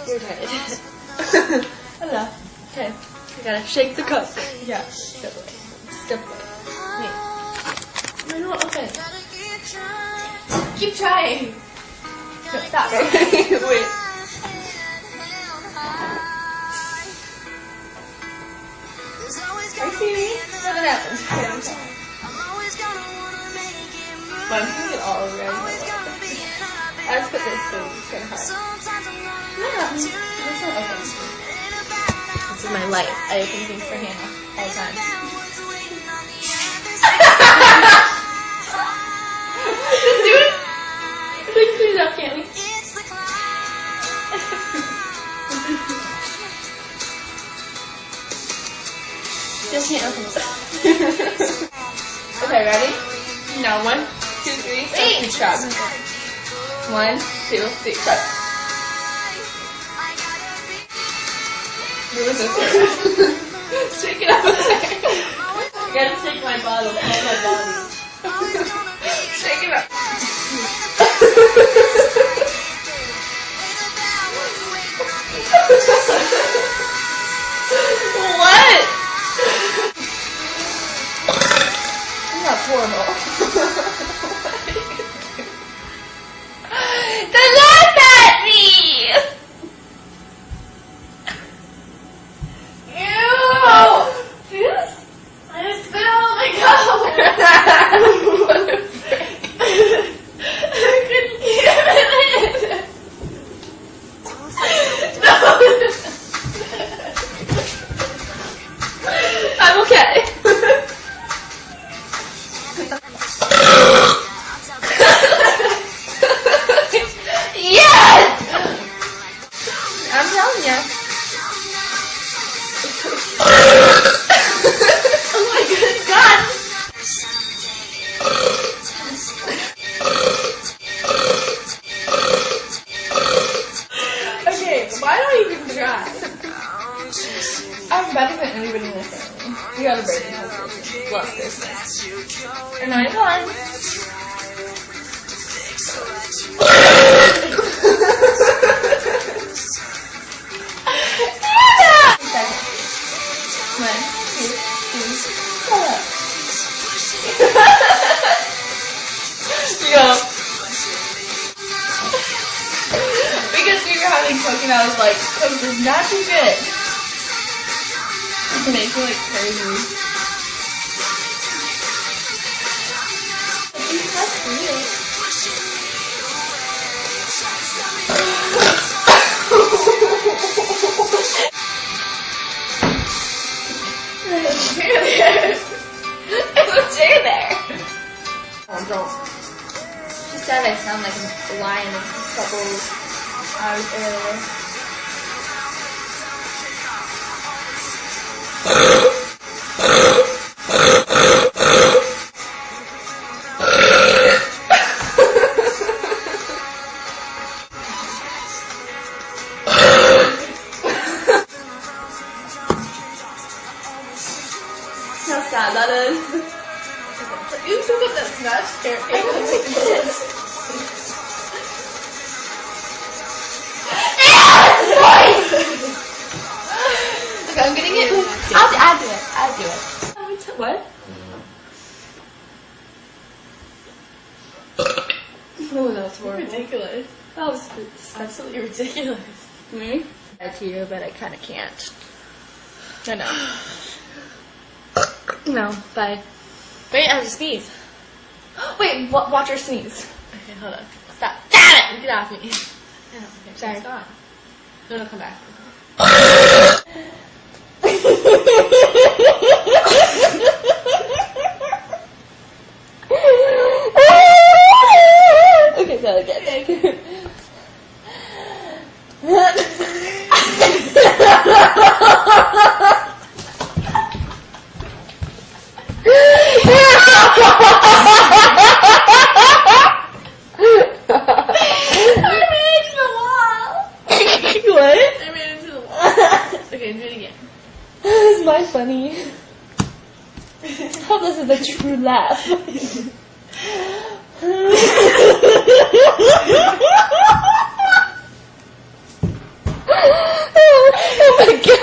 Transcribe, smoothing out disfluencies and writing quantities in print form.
You're tired. Enough. Okay. You gotta shake the cook. Yeah. Step away. Step away. Wait. Why not open? Keep trying. No, stop. Wait. Are you serious? What happened? Well, I'm putting it all over. I just put this so it's kind of hard. What happened? This one opens. This is my life. I open things for Hannah all the time. Just do it. Please, please up, can't we? Still can't open it. Okay, ready? Now 1, 2, 3. Wait. Good job. 1, 2, 3. Start. Where was this? Shake it up. You gotta shake my bottle. All my body. Shake it up. What? That's horrible. Don't laugh at me! Ew! Yes? I just spit all my color. What a frick. I couldn't keep it in. No. I'm okay. Yes! I'm telling you. Oh my good God! Okay, why don't you even try? I'm better than anybody in the family. You gotta break it. Love this. And I'm done. Because we were having Coke and I was like, Coke is not too good. It makes me like crazy. That's weird. There's a chair there. Oh, don't. She said I sound like a lion in a couple hours earlier. How sad that is. You took it, that's not scary. Okay, I'm getting it. I'll do it. What? Oh, that was horrible. Ridiculous. That was absolutely ridiculous. Me? I to you, but I kind of can't. I know. No, bye. Wait, I have to sneeze. Wait, watch her sneeze. Okay, hold on. Stop. Damn it! Get off me. Yeah, okay, sorry. Stop. No, come back. Okay, go again. Is mine funny? Hope this is a true laugh. Oh my god.